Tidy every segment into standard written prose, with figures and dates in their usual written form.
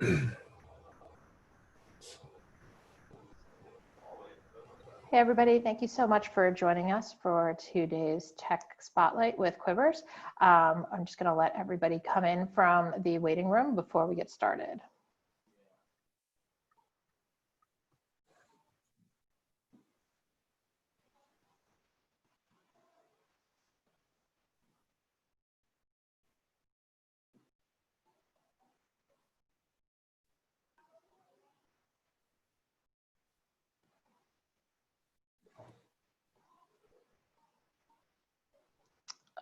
Hey everybody, thank you so much for joining us for today's Tech Spotlight with Quivers. I'm just going to let everybody come in from the waiting room before we get started.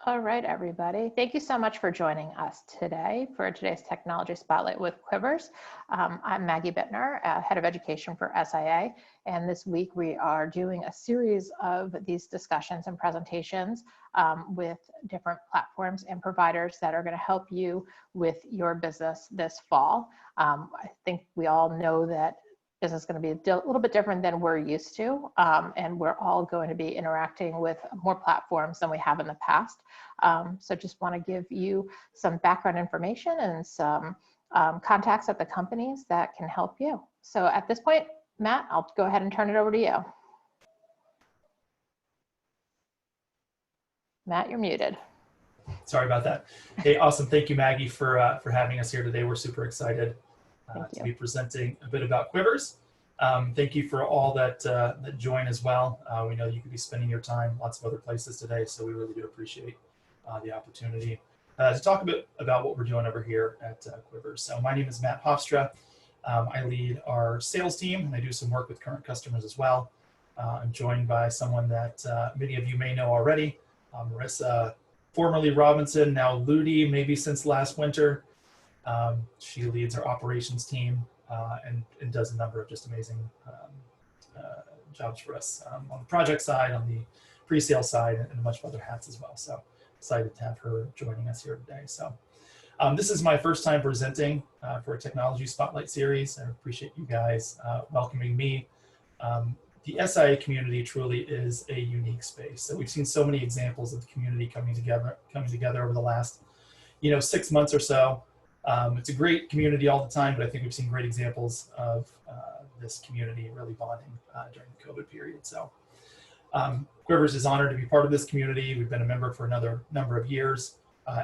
All right, everybody. Thank you so much for joining us today for today's Technology Spotlight with Quivers. I'm Maggie Bittner, Head of Education for SIA, and this week we are doing a series of these discussions and presentations with different platforms and providers that are going to help you with your business this fall. I think we all know that business is going to be a little bit different than we're used to, and we're all going to be interacting with more platforms than we have in the past. So just want to give you some background information and some contacts at the companies that can help you. So at this point, Matt, I'll go ahead and turn it over to you. Matt, you're muted. Sorry about that. Hey, awesome. Thank you, Maggie, for having us here today. We're super excited to be presenting a bit about Quivers. Thank you for all that join as well. We know you could be spending your time lots of other places today, so we really do appreciate the opportunity to talk a bit about what we're doing over here at Quivers. So my name is Matt Hofstra. I lead our sales team, and I do some work with current customers as well. I'm joined by someone that many of you may know already, Marissa, formerly Robinson, now Luedy, maybe since last winter. She leads our operations team and does a number of just amazing jobs for us on the project side, on the pre-sale side, and a bunch of other hats as well. So excited to have her joining us here today. So this is my first time presenting for a Technology Spotlight series. I appreciate you guys welcoming me. The SIA community truly is a unique space. So we've seen so many examples of the community coming together over the last 6 months or so. It's a great community all the time, but I think we've seen great examples of this community really bonding during the COVID period. So Quivers is honored to be part of this community. We've been a member for another number of years.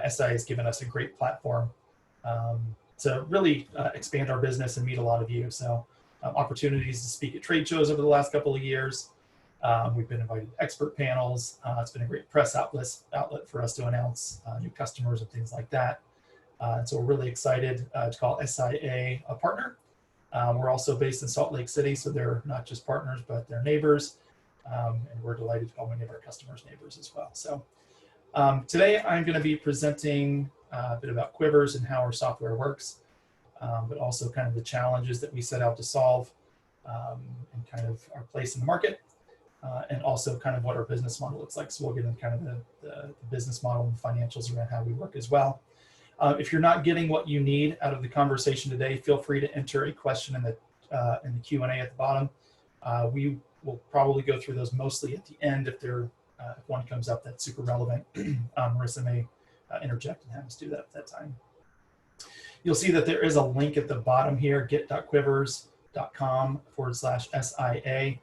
SIA has given us a great platform to really expand our business and meet a lot of you. So opportunities to speak at trade shows over the last couple of years. We've been invited to expert panels. It's been a great press outlet for us to announce new customers and things like that. And so we're really excited to call SIA a partner. We're also based in Salt Lake City, so they're not just partners, but they're neighbors. And we're delighted to call many of our customers neighbors as well. So today I'm going to be presenting a bit about Quivers and how our software works, but also kind of the challenges that we set out to solve and kind of our place in the market, and also kind of what our business model looks like. So we'll get into kind of the business model and financials around how we work as well. If you're not getting what you need out of the conversation today, feel free to enter a question in the Q&A at the bottom. We will probably go through those mostly at the end if one comes up that's super relevant. Marissa may interject and have us do that at that time. You'll see that there is a link at the bottom here, get.quivers.com/SIA.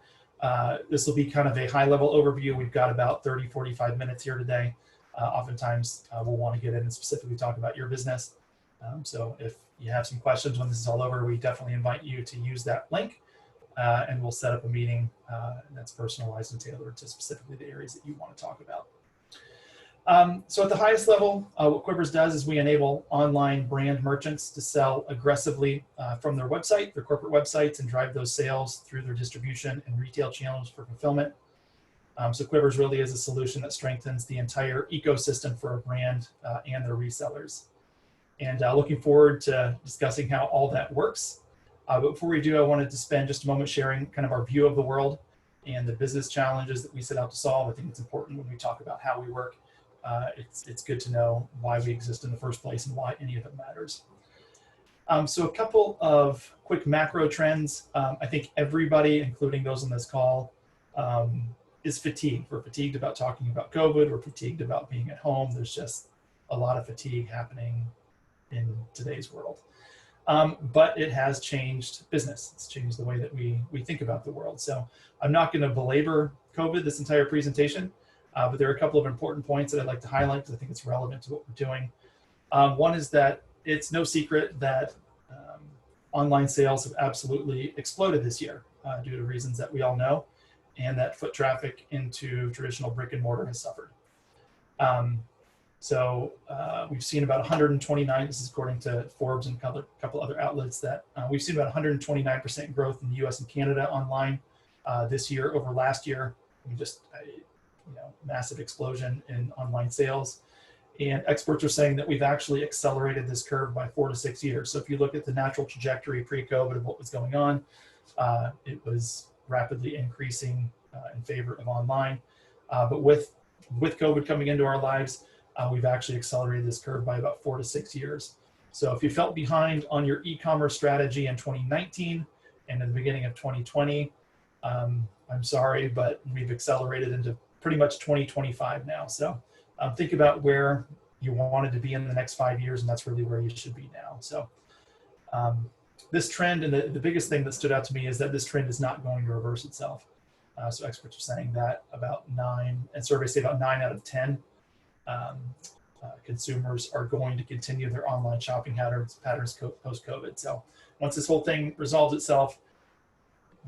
This will be kind of a high-level overview. We've got about 30-45 minutes here today. Oftentimes we'll want to get in and specifically talk about your business. So if you have some questions when this is all over, we definitely invite you to use that link and we'll set up a meeting that's personalized and tailored to specifically the areas that you want to talk about. So at the highest level, what Quivers does is we enable online brand merchants to sell aggressively from their website, their corporate websites, and drive those sales through their distribution and retail channels for fulfillment. So Quivers really is a solution that strengthens the entire ecosystem for a brand and their resellers. And looking forward to discussing how all that works. But before we do, I wanted to spend just a moment sharing kind of our view of the world and the business challenges that we set out to solve. I think it's important when we talk about how we work. It's good to know why we exist in the first place and why any of it matters. So a couple of quick macro trends. I think everybody, including those on this call, is fatigued. We're fatigued about talking about COVID. We're fatigued about being at home. There's just a lot of fatigue happening in today's world. But it has changed business. It's changed the way that we think about the world. So I'm not going to belabor COVID this entire presentation, but there are a couple of important points that I'd like to highlight because I think it's relevant to what we're doing. One is that it's no secret that online sales have absolutely exploded this year due to reasons that we all know, and that foot traffic into traditional brick and mortar has suffered. So we've seen about 129, this is according to Forbes and a couple other outlets, that we've seen about 129% growth in the US and Canada online this year over last year. Just massive explosion in online sales. And experts are saying that we've actually accelerated this curve by 4 to 6 years. So if you look at the natural trajectory pre-COVID of what was going on, it was rapidly increasing in favor of online. But with COVID coming into our lives, we've actually accelerated this curve by about 4 to 6 years. So if you felt behind on your e-commerce strategy in 2019 and in the beginning of 2020, I'm sorry, but we've accelerated into pretty much 2025 now. So think about where you wanted to be in the next 5 years, and that's really where you should be now. So this trend, and the biggest thing that stood out to me is that this trend is not going to reverse itself. So experts are saying that about 9, and surveys say about 9 out of 10 consumers are going to continue their online shopping patterns post-COVID. So once this whole thing resolves itself,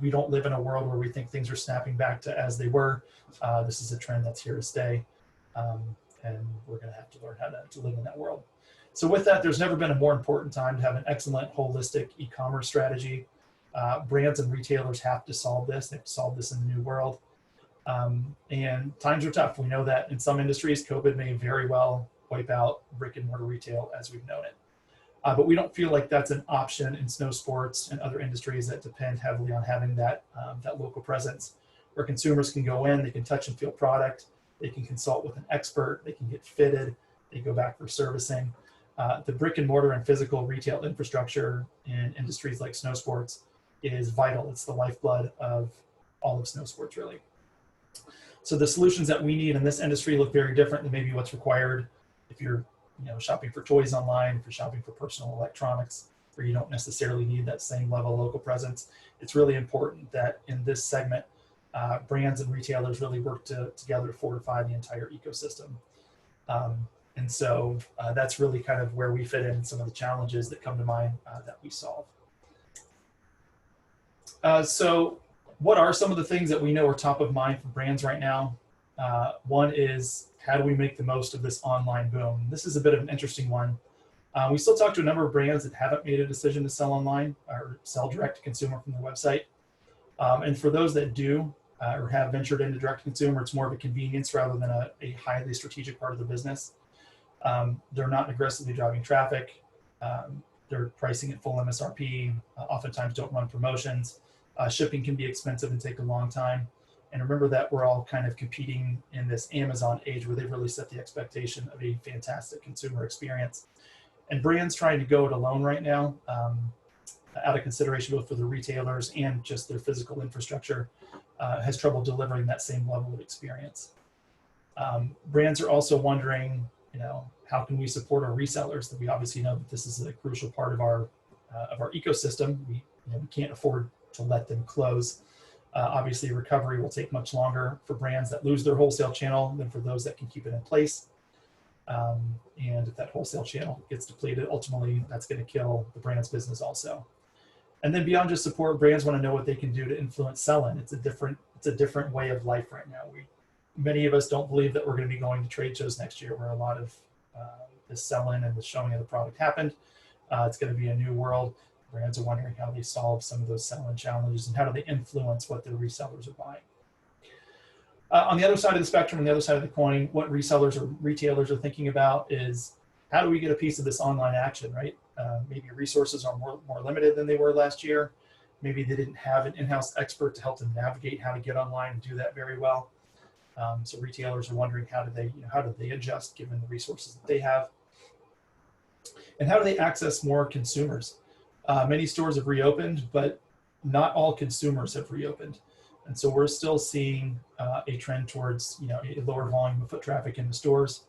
we don't live in a world where we think things are snapping back to as they were. This is a trend that's here to stay, and we're going to have to learn how to live in that world. So with that, there's never been a more important time to have an excellent holistic e-commerce strategy. Brands and retailers have to solve this. They have to solve this in the new world. And times are tough. We know that in some industries, COVID may very well wipe out brick and mortar retail as we've known it. But we don't feel like that's an option in snow sports and other industries that depend heavily on having that local presence, where consumers can go in, they can touch and feel product, they can consult with an expert, they can get fitted, they go back for servicing. The brick and mortar and physical retail infrastructure in industries like snow sports is vital. It's the lifeblood of all of snow sports, really. So the solutions that we need in this industry look very different than maybe what's required if you're shopping for toys online, if you're shopping for personal electronics, where you don't necessarily need that same level of local presence. It's really important that in this segment, brands and retailers really work together to fortify the entire ecosystem. And so that's really kind of where we fit in some of the challenges that come to mind that we solve. So what are some of the things that we know are top of mind for brands right now? One is, how do we make the most of this online boom? This is a bit of an interesting one. We still talk to a number of brands that haven't made a decision to sell online or sell direct to consumer from their website. And for those that do or have ventured into direct to consumer, it's more of a convenience rather than a highly strategic part of the business. They're not aggressively driving traffic. They're pricing at full MSRP, oftentimes don't run promotions. Shipping can be expensive and take a long time. And remember that we're all kind of competing in this Amazon age where they've really set the expectation of a fantastic consumer experience. And brands trying to go it alone right now, out of consideration both for the retailers and just their physical infrastructure, has trouble delivering that same level of experience. Brands are also wondering, how can we support our resellers? That we obviously know that this is a crucial part of our ecosystem. We can't afford to let them close. Obviously, recovery will take much longer for brands that lose their wholesale channel than for those that can keep it in place. And if that wholesale channel gets depleted, ultimately that's going to kill the brand's business also. And then beyond just support, brands want to know what they can do to influence sell-in. It's a different way of life right now. Many of us don't believe that we're going to be going to trade shows next year, where a lot of the sell-in and the showing of the product happened. It's going to be a new world. Brands are wondering how they solve some of those sell-in challenges and how do they influence what their resellers are buying. On the other side of the spectrum, on the other side of the coin, what resellers or retailers are thinking about is, how do we get a piece of this online action, right? Maybe resources are more limited than they were last year. Maybe they didn't have an in-house expert to help them navigate how to get online and do that very well. So retailers are wondering, how do they adjust given the resources that they have? And how do they access more consumers? Many stores have reopened, but not all consumers have reopened. And so we're still seeing a trend towards a lower volume of foot traffic in the stores.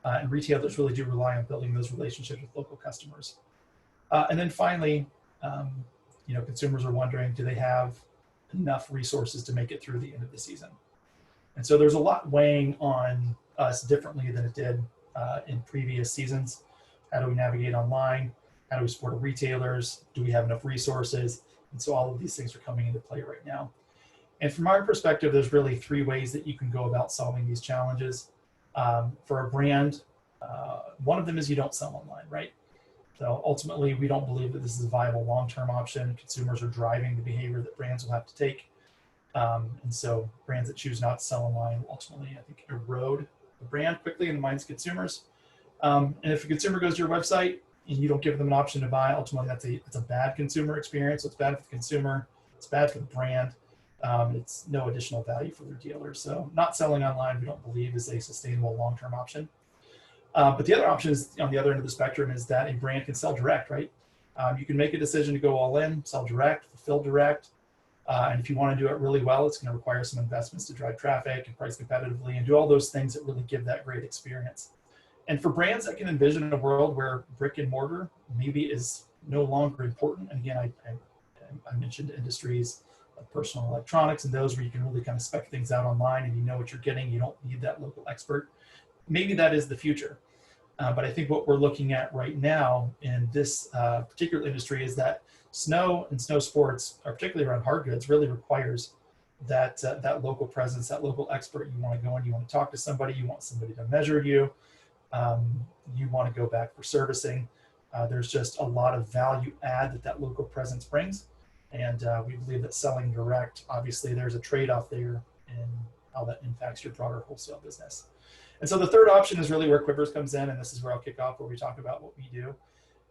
And retailers really do rely on building those relationships with local customers. And then finally, consumers are wondering, do they have enough resources to make it through the end of the season? And so there's a lot weighing on us differently than it did in previous seasons. How do we navigate online? How do we support our retailers? Do we have enough resources? And so all of these things are coming into play right now. And from our perspective, there's really 3 ways that you can go about solving these challenges. For a brand, one of them is you don't sell online, right? So ultimately, we don't believe that this is a viable long-term option. Consumers are driving the behavior that brands will have to take. And so brands that choose not to sell online will ultimately, I think, erode the brand quickly in the minds of consumers. And if a consumer goes to your website and you don't give them an option to buy, ultimately that's a bad consumer experience. So it's bad for the consumer, it's bad for the brand. It's no additional value for their dealers. So not selling online, we don't believe, is a sustainable long-term option. But the other option is on the other end of the spectrum is that a brand can sell direct, right? You can make a decision to go all in, sell direct, fulfill direct. And if you want to do it really well, it's going to require some investments to drive traffic and price competitively and do all those things that really give that great experience. And for brands that can envision a world where brick and mortar maybe is no longer important, and again, I mentioned industries like personal electronics and those where you can really kind of spec things out online and you know what you're getting, you don't need that local expert. Maybe that is the future. But I think what we're looking at right now in this particular industry is that snow and snow sports, particularly around hard goods, really requires that local presence, that local expert. You want to go in, you want to talk to somebody, you want somebody to measure you, you want to go back for servicing. There's just a lot of value add that local presence brings. And we believe that selling direct, obviously there's a trade-off there in how that impacts your broader wholesale business. And so the third option is really where Quivers comes in, and this is where I'll kick off, where we talk about what we do,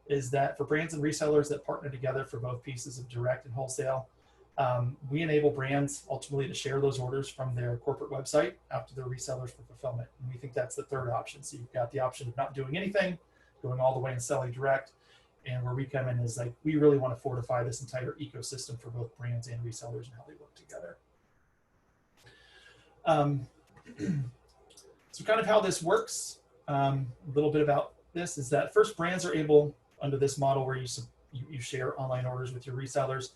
is that for brands and resellers that partner together for both pieces of direct and wholesale, we enable brands ultimately to share those orders from their corporate website out to their resellers for fulfillment. And we think that's the third option. So you've got the option of not doing anything, going all the way and selling direct. And where we come in is like, we really want to fortify this entire ecosystem for both brands and resellers and how they work together. So kind of how this works, a little bit about this is that first, brands are able, under this model where you share online orders with your resellers,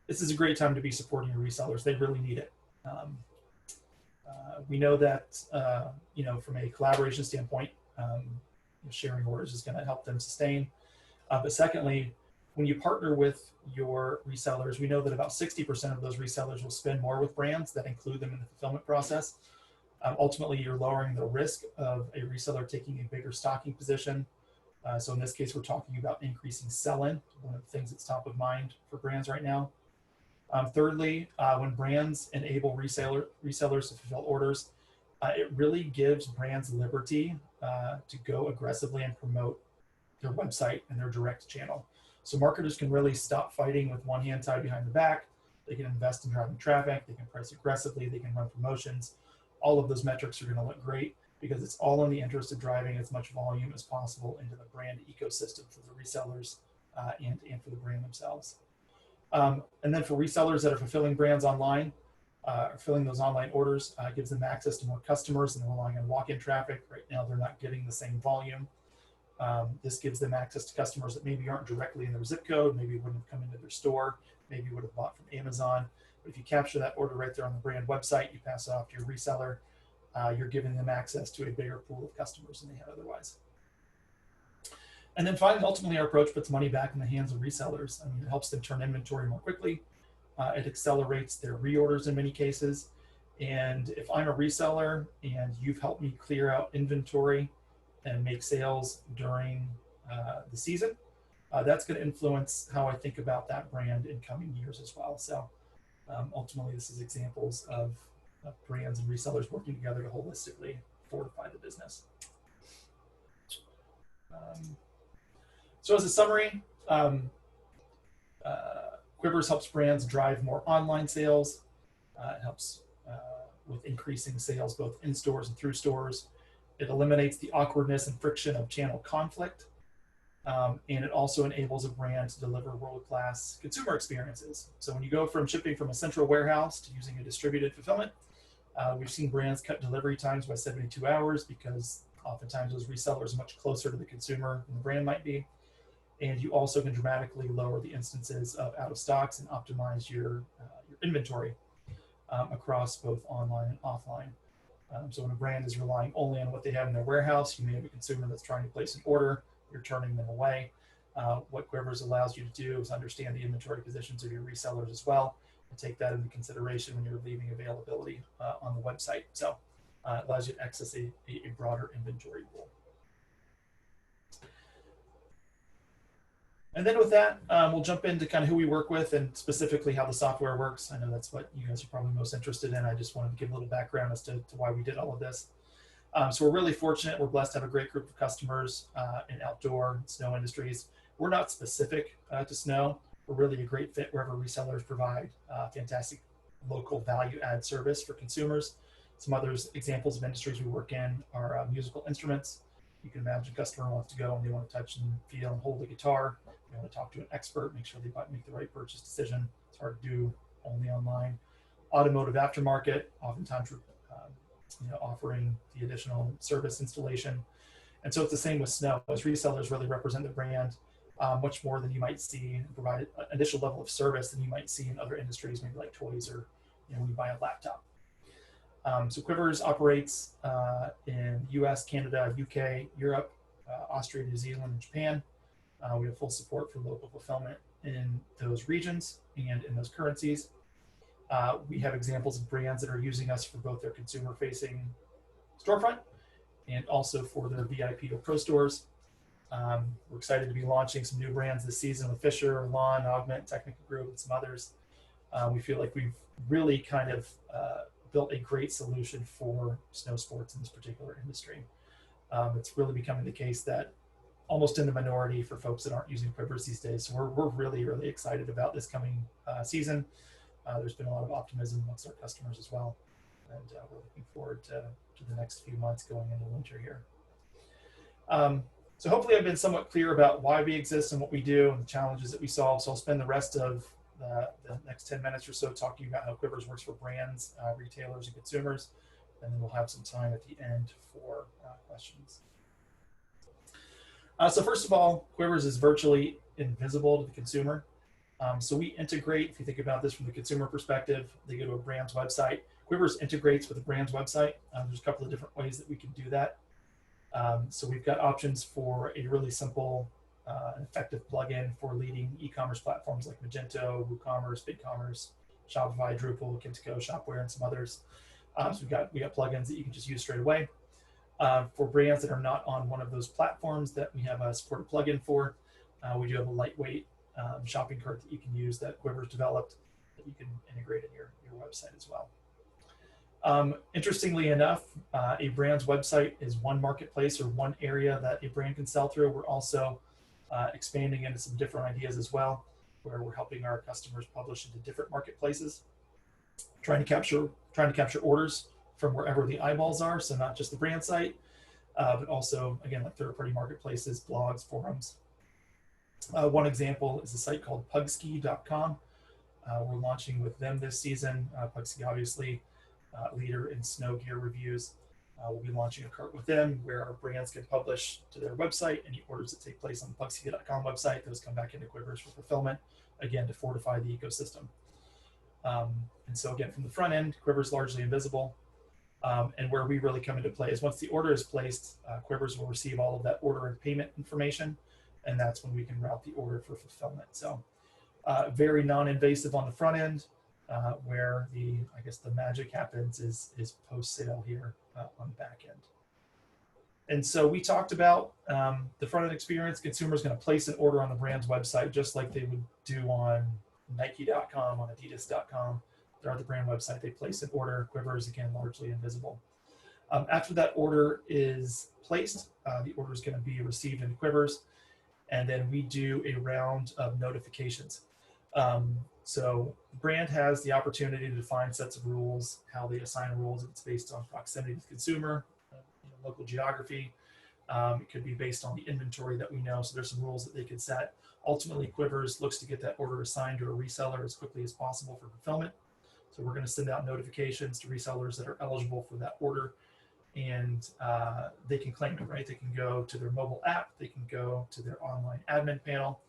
this is a great time to be supporting your resellers. They really need it. We know that, from a collaboration standpoint, sharing orders is going to help them sustain. But secondly, when you partner with your resellers, we know that about 60% of those resellers will spend more with brands that include them in the fulfillment process. Ultimately, you're lowering the risk of a reseller taking a bigger stocking position. So in this case, we're talking about increasing sell-in, one of the things that's top of mind for brands right now. Thirdly, when brands enable resellers to fulfill orders, it really gives brands liberty to go aggressively and promote their website and their direct channel. So marketers can really stop fighting with one hand tied behind the back. They can invest in driving traffic, they can price aggressively, they can run promotions. All of those metrics are going to look great because it's all in the interest of driving as much volume as possible into the brand ecosystem for the resellers and for the brand themselves. And then for resellers that are fulfilling brands online, filling those online orders, gives them access to more customers and they're relying on walk-in traffic. Right now, they're not getting the same volume. This gives them access to customers that maybe aren't directly in their zip code, maybe wouldn't have come into their store, maybe would have bought from Amazon. But if you capture that order right there on the brand website, you pass it off to your reseller, you're giving them access to a bigger pool of customers than they had otherwise. And then finally, ultimately, our approach puts money back in the hands of resellers. I mean, it helps them turn inventory more quickly. It accelerates their reorders in many cases. And if I'm a reseller and you've helped me clear out inventory and make sales during the season, that's going to influence how I think about that brand in coming years as well. So ultimately, this is examples of brands and resellers working together to holistically fortify the business. So as a summary, Quivers helps brands drive more online sales. It helps with increasing sales both in stores and through stores. It eliminates the awkwardness and friction of channel conflict. And it also enables a brand to deliver world-class consumer experiences. So when you go from shipping from a central warehouse to using a distributed fulfillment, we've seen brands cut delivery times by 72 hours because oftentimes those resellers are much closer to the consumer than the brand might be. And you also can dramatically lower the instances of out of stocks and optimize your inventory across both online and offline. So when a brand is relying only on what they have in their warehouse, you may have a consumer that's trying to place an order, you're turning them away. What Quivers allows you to do is understand the inventory positions of your resellers as well, and take that into consideration when you're leaving availability on the website. So it allows you to access a broader inventory pool. And then with that, we'll jump into kind of who we work with and specifically how the software works. I know that's what you guys are probably most interested in. I just wanted to give a little background as to why we did all of this. So we're really fortunate. We're blessed to have a great group of customers in outdoor and snow industries. We're not specific to snow. We're really a great fit wherever resellers provide fantastic local value add service for consumers. Some other examples of industries we work in are musical instruments. You can imagine a customer wants to go and they want to touch and feel and hold a guitar. You want to talk to an expert, make sure they make the right purchase decision. It's hard to do only online. Automotive aftermarket, oftentimes offering the additional service installation. And so it's the same with snow. As resellers really represent the brand much more than you might see and provide an additional level of service than you might see in other industries, maybe like toys or when you buy a laptop. So Quivers operates in US, Canada, UK, Europe, Austria, New Zealand, and Japan. We have full support for local fulfillment in those regions and in those currencies. We have examples of brands that are using us for both their consumer-facing storefront and also for their VIP or pro stores. We're excited to be launching some new brands this season with Fisher, Lawn, Augment, Technical Group, and some others. We feel like we've really kind of built a great solution for snow sports in this particular industry. It's really becoming the case that almost in the minority for folks that aren't using Quivers these days. So we're really, really excited about this coming season. There's been a lot of optimism amongst our customers as well. And we're looking forward to the next few months going into winter here. So hopefully I've been somewhat clear about why we exist and what we do and the challenges that we solve. So I'll spend the rest of the next 10 minutes or so talking about how Quivers works for brands, retailers, and consumers. And then we'll have some time at the end for questions. So first of all, Quivers is virtually invisible to the consumer. So we integrate, if you think about this from the consumer perspective, they go to a brand's website. Quivers integrates with a brand's website. There's a couple of different ways that we can do that. So we've got options for a really simple and effective plugin for leading e-commerce platforms like Magento, WooCommerce, BigCommerce, Shopify, Drupal, Kintico, Shopware, and some others. So we got plugins that you can just use straight away. For brands that are not on one of those platforms that we have a supported plugin for, we do have a lightweight shopping cart that you can use that Quivers developed that you can integrate in your website as well. Interestingly enough, a brand's website is one marketplace or one area that a brand can sell through. We're also expanding into some different ideas as well, where we're helping our customers publish into different marketplaces, trying to capture orders from wherever the eyeballs are. So not just the brand site, but also, again, like third-party marketplaces, blogs, forums. One example is a site called pugski.com. We're launching with them this season. Pugski, obviously, leader in snow gear reviews. We'll be launching a cart with them where our brands can publish to their website. Any orders that take place on the pugski.com website, those come back into Quivers for fulfillment, again, to fortify the ecosystem. And so again, from the front end, Quivers largely invisible. And where we really come into play is once the order is placed, Quivers will receive all of that order and payment information, and that's when we can route the order for fulfillment. So very non-invasive on the front end, where the magic happens is post-sale here on the back end. And so we talked about the front end experience. Consumers going to place an order on the brand's website just like they would do on Nike.com, on Adidas.com. They're on the brand website. They place an order. Quivers, again, largely invisible. After that order is placed, the order is going to be received in Quivers, and then we do a round of notifications. So the brand has the opportunity to define sets of rules, how they assign rules. It's based on proximity to the consumer, local geography. It could be based on the inventory that we know. So there's some rules that they could set. Ultimately, Quivers looks to get that order assigned to a reseller as quickly as possible for fulfillment. So we're going to send out notifications to resellers that are eligible for that order. and they can claim it, right? They can go to their mobile app, they can go to their online admin panel.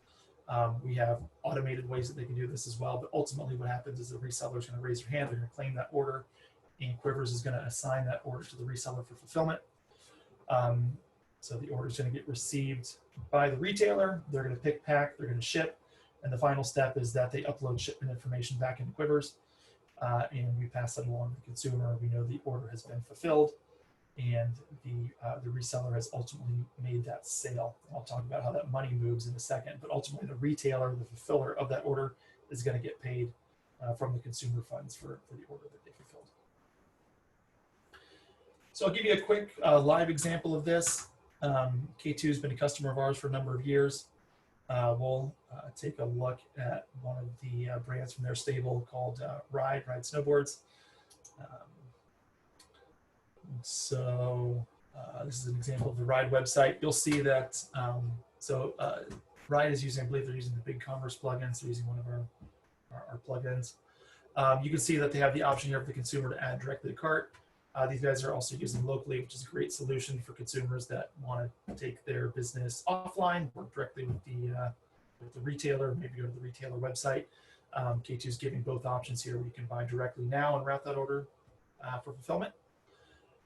We have automated ways that they can do this as well, but ultimately what happens is the reseller is going to raise their hand, they're going to claim that order, and Quivers is going to assign that order to the reseller for fulfillment. So the order is going to get received by the retailer, they're going to pick, pack, they're going to ship, and the final step is that they upload shipment information back into Quivers, and we pass that along to the consumer. We know the order has been fulfilled, and the reseller has ultimately made that sale. I'll talk about how that money moves in a second, but ultimately the retailer, the fulfiller of that order, is going to get paid from the consumer funds for the order that they fulfilled. So I'll give you a quick live example of this. K2 has been a customer of ours for a number of years. We'll take a look at one of the brands from their stable called Ride Snowboards. This is an example of the Ride website. You'll see that, Ride is using, I believe they're using the BigCommerce plugin, so using one of our plugins. You can see that they have the option here for the consumer to add directly to cart. These guys are also using Locally, which is a great solution for consumers that want to take their business offline, work directly with the retailer, maybe go to the retailer website. K2 is giving both options here where you can buy directly now and route that order for fulfillment.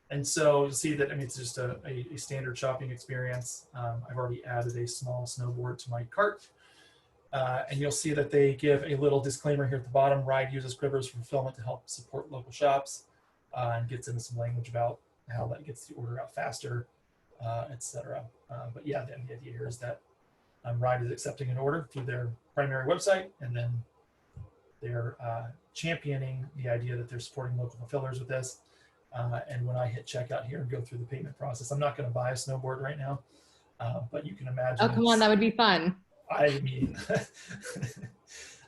And so you'll see that, I mean, it's just a standard shopping experience. I've already added a small snowboard to my cart. And you'll see that they give a little disclaimer here at the bottom. Ride uses Quivers for fulfillment to help support local shops, and gets into some language about how that gets the order out faster, etc. But yeah, the idea here is that Ride is accepting an order through their primary website, and then they're championing the idea that they're supporting local fulfillers with this. And when I hit checkout here and go through the payment process, I'm not going to buy a snowboard right now, but you can imagine. Oh, come on, that would be fun. I mean,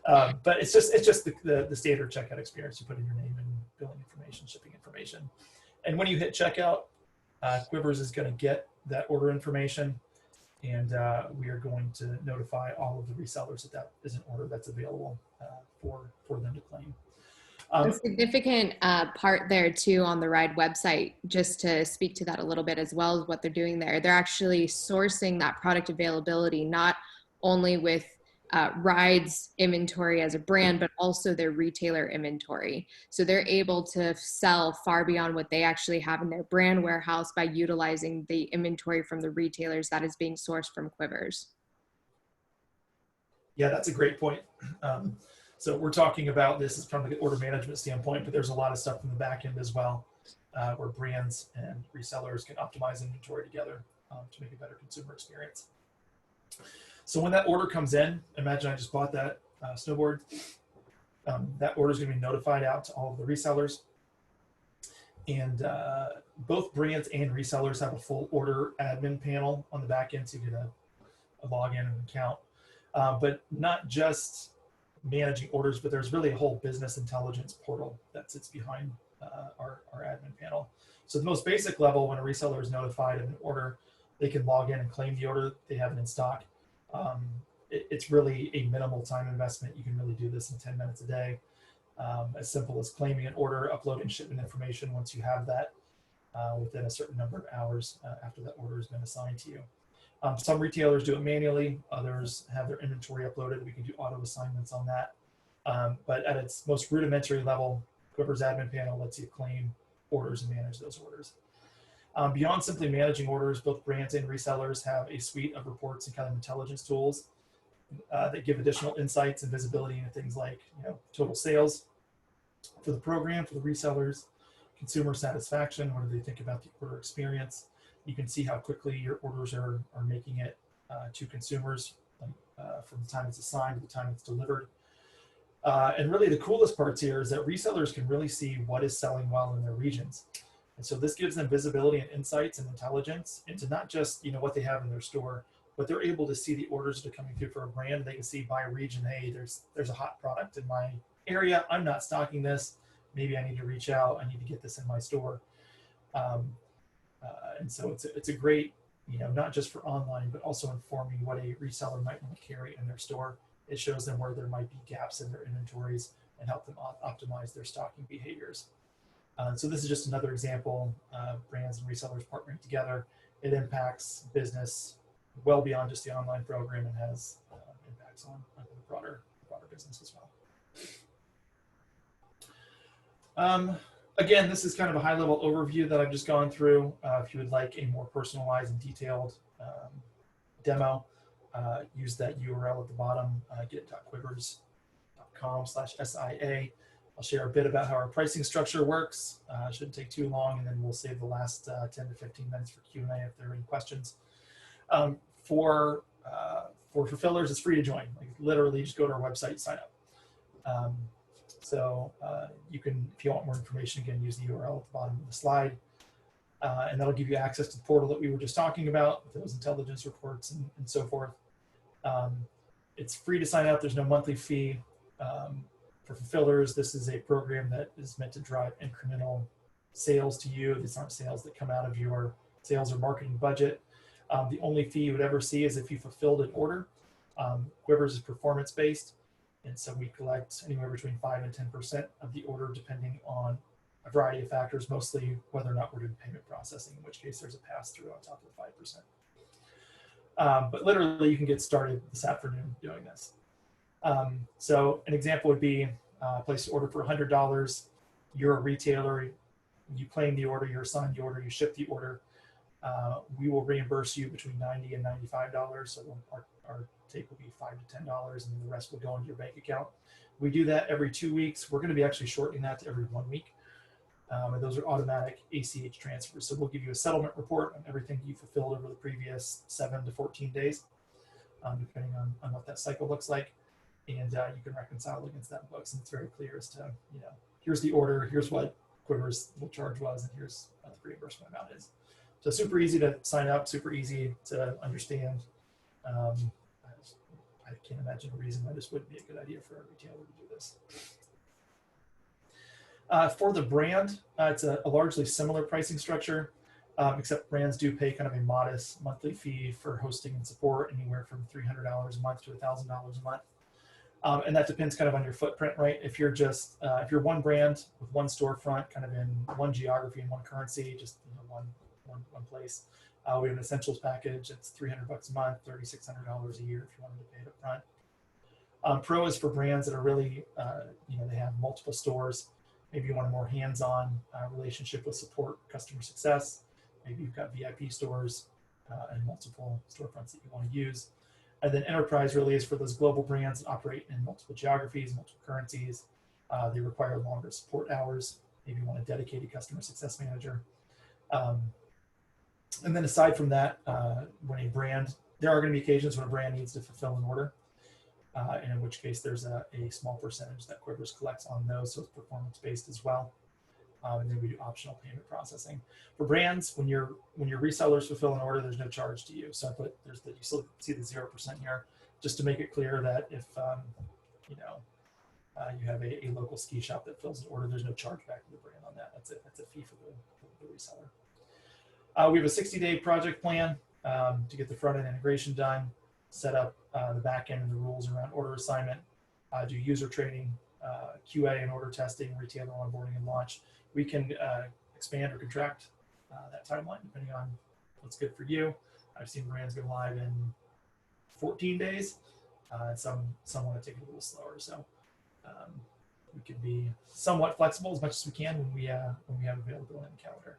but it's just the standard checkout experience. You put in your name and billing information, shipping information, and when you hit checkout, Quivers is going to get that order information, and we are going to notify all of the resellers that that is an order that's available for them to claim. A significant part there too on the Ride website, just to speak to that a little bit as well as what they're doing there. They're actually sourcing that product availability, not only with Ride's inventory as a brand, but also their retailer inventory. So they're able to sell far beyond what they actually have in their brand warehouse by utilizing the inventory from the retailers that is being sourced from Quivers. Yeah, that's a great point. So we're talking about this is from the order management standpoint, but there's a lot of stuff in the back end as well, where brands and resellers can optimize inventory together to make a better consumer experience. So when that order comes in, imagine I just bought that snowboard. That order is going to be notified out to all of the resellers. And both brands and resellers have a full order admin panel on the back end to get a login and account. But not just managing orders, but there's really a whole business intelligence portal that sits behind our admin panel. So the most basic level, when a reseller is notified of an order, they can log in and claim the order they have it in stock. It's really a minimal time investment. You can really do this in 10 minutes a day. As simple as claiming an order, uploading shipment information once you have that within a certain number of hours after that order has been assigned to you. Some retailers do it manually, others have their inventory uploaded. We can do auto assignments on that. But at its most rudimentary level, Quivers admin panel lets you claim orders and manage those orders. Beyond simply managing orders, both brands and resellers have a suite of reports and kind of intelligence tools that give additional insights and visibility into things like, total sales for the program, for the resellers, consumer satisfaction, what do they think about the order experience. You can see how quickly your orders are making it to consumers from the time it's assigned to the time it's delivered. And really the coolest parts here is that resellers can really see what is selling well in their regions. And so this gives them visibility and insights and intelligence into not just what they have in their store, but they're able to see the orders that are coming through for a brand. They can see by region, hey, there's a hot product in my area. I'm not stocking this. Maybe I need to reach out. I need to get this in my store. And so it's a great, not just for online, but also informing what a reseller might want to carry in their store. It shows them where there might be gaps in their inventories and help them optimize their stocking behaviors. So this is just another example of brands and resellers partnering together. It impacts business well beyond just the online program and has impacts on the broader business as well. Again, this is kind of a high-level overview that I've just gone through. If you would like a more personalized and detailed demo, use that URL at the bottom, get.quivers.com/SIA. I'll share a bit about how our pricing structure works. Shouldn't take too long, and then we'll save the last 10 to 15 minutes for Q&A if there are any questions. For fulfillers, it's free to join. Like literally, just go to our website, sign up. You can, if you want more information, again, use the URL at the bottom of the slide. And that'll give you access to the portal that we were just talking about, with those intelligence reports and so forth. It's free to sign up. There's no monthly fee. For fulfillers, this is a program that is meant to drive incremental sales to you. These aren't sales that come out of your sales or marketing budget. The only fee you would ever see is if you fulfilled an order. Quivers is performance-based, and so we collect anywhere between 5 and 10% of the order, depending on a variety of factors, mostly whether or not we're doing payment processing, in which case there's a pass-through on top of the 5%. But literally, you can get started this afternoon doing this. So an example would be place an order for $100. You're a retailer. You claim the order. You're assigned the order. You ship the order. We will reimburse you between $90 and $95. So our take will be $5 to $10, and the rest will go into your bank account. We do that every 2 weeks. We're going to be actually shortening that to every 1 week. And those are automatic ACH transfers. So we'll give you a settlement report on everything you fulfilled over the previous 7 to 14 days, depending on what that cycle looks like. And you can reconcile against that books, and it's very clear as to, here's the order, here's what Quivers' charge was, and here's what the reimbursement amount is. So super easy to sign up, super easy to understand. I can't imagine a reason why this wouldn't be a good idea for a retailer to do this. For the brand, it's a largely similar pricing structure, except brands do pay kind of a modest monthly fee for hosting and support, anywhere from $300 a month to $1,000 a month. And that depends kind of on your footprint, right? If you're just, if you're one brand with one storefront, kind of in one geography and one currency, just one place, we have an essentials package. It's $300 a month, $3,600 a year if you wanted to pay it up front. Pro is for brands that are really, they have multiple stores. Maybe you want a more hands-on relationship with support, customer success. Maybe you've got VIP stores and multiple storefronts that you want to use. And then enterprise really is for those global brands that operate in multiple geographies, multiple currencies. They require longer support hours. Maybe you want a dedicated customer success manager. And then aside from that, when a brand, there are going to be occasions when a brand needs to fulfill an order, and in which case there's a small percentage that Quivers collects on those, so it's performance-based as well. And then we do optional payment processing. For brands, when your resellers fulfill an order, there's no charge to you. So I put you still see the 0% here, just to make it clear that if you have a local ski shop that fills an order, there's no charge back to the brand on that. That's a fee for the reseller. We have a 60-day project plan to get the front-end integration done, set up the back end and the rules around order assignment, do user training, QA and order testing, retailer onboarding and launch. We can expand or contract that timeline depending on what's good for you. I've seen brands go live in 14 days, and some want to take it a little slower. So we can be somewhat flexible as much as we can when we have availability in the calendar.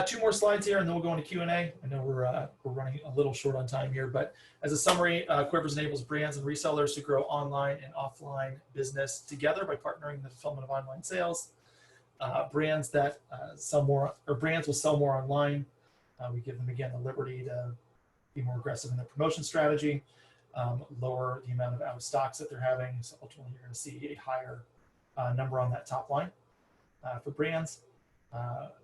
2 more slides here, and then we'll go into Q&A. I know we're running a little short on time here, but as a summary, Quivers enables brands and resellers to grow online and offline business together by partnering in the fulfillment of online sales. Brands that brands will sell more online. We give them, again, the liberty to be more aggressive in their promotion strategy, lower the amount of out of stocks that they're having. So ultimately, you're going to see a higher number on that top line. For brands,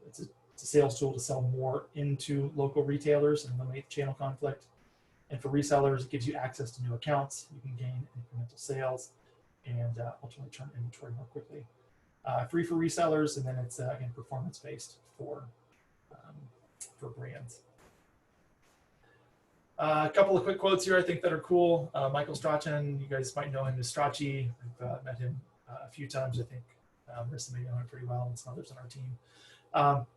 it's a sales tool to sell more into local retailers and eliminate channel conflict. And for resellers, it gives you access to new accounts. You can gain incremental sales and ultimately turn inventory more quickly. Free for resellers, and then it's again performance-based for brands. A couple of quick quotes here I think that are cool. Michael Strachan, you guys might know him as Strachy. I've met him a few times. I think Marissa may know him pretty well, and some others on our team.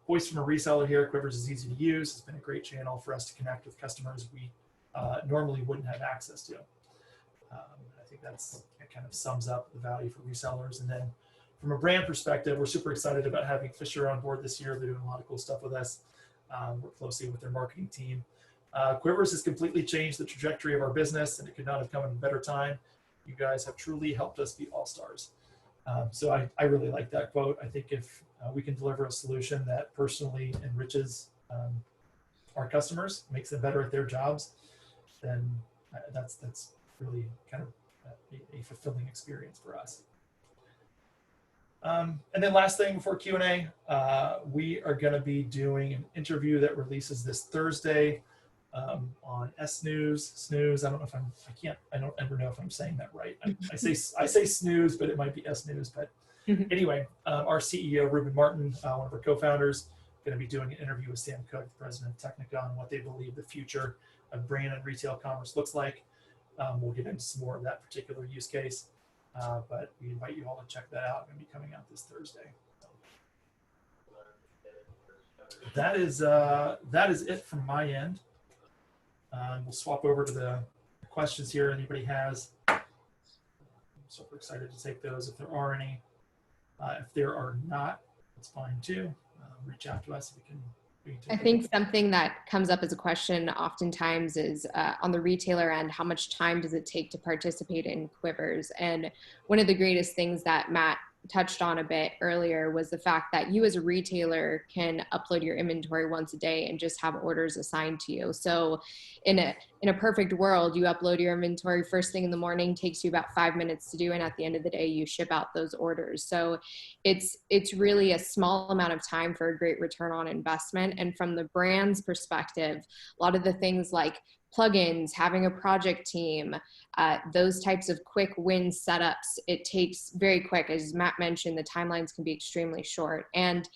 Voice from a reseller here. Quivers is easy to use. It's been a great channel for us to connect with customers we normally wouldn't have access to. I think that kind of sums up the value for resellers. And then from a brand perspective, we're super excited about having Fisher on board this year. They're doing a lot of cool stuff with us. Work closely with their marketing team. Quivers has completely changed the trajectory of our business, and it could not have come at a better time. You guys have truly helped us be all-stars. So I really like that quote. I think if we can deliver a solution that personally enriches our customers, makes them better at their jobs, then that's really kind of a fulfilling experience for us. And then last thing before Q&A, we are going to be doing an interview that releases this Thursday on Snooze. I don't know if I don't ever know if I'm saying that right. I say Snooze, but it might be S-News. But anyway, our CEO, Ruben Martin, one of our co-founders, going to be doing an interview with Sam Cook, the president of Technica, on what they believe the future of brand and retail commerce looks like. We'll get into some more of that particular use case, but we invite you all to check that out. It's going to be coming out this Thursday. That is it from my end. We'll swap over to the questions here anybody has. I'm super excited to take those if there are any. If there are not, it's fine too. Reach out to us if we can. I think something that comes up as a question oftentimes is on the retailer end, how much time does it take to participate in Quivers? And one of the greatest things that Matt touched on a bit earlier was the fact that you as a retailer can upload your inventory once a day and just have orders assigned to you. So in a perfect world, you upload your inventory first thing in the morning, takes you about 5 minutes to do, and at the end of the day, you ship out those orders. So it's really a small amount of time for a great return on investment. And from the brand's perspective, a lot of the things like plugins, having a project team, those types of quick win setups, it takes very quick. As Matt mentioned, the timelines can be extremely short. And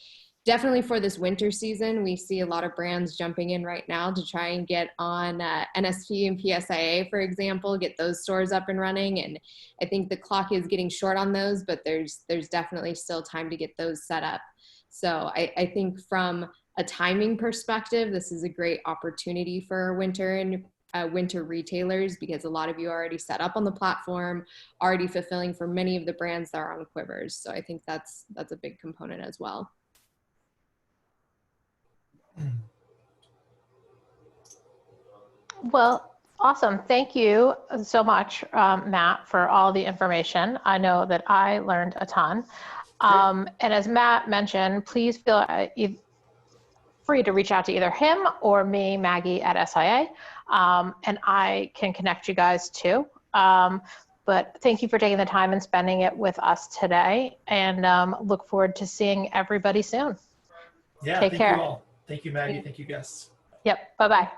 definitely for this winter season, we see a lot of brands jumping in right now to try and get on NSP and PSIA, for example, get those stores up and running. And I think the clock is getting short on those, but there's definitely still time to get those set up. So I think from a timing perspective, this is a great opportunity for winter and winter retailers, because a lot of you are already set up on the platform, already fulfilling for many of the brands that are on Quivers. So I think that's a big component as well. Well, awesome. Thank you so much, Matt, for all the information. I know that I learned a ton. And as Matt mentioned, please feel free to reach out to either him or me, Maggie at SIA, and I can connect you guys too. But thank you for taking the time and spending it with us today, and look forward to seeing everybody soon. Yeah, Take care. Thank you all. Thank you, Maggie. Thank you, guests. Yep. Bye-bye.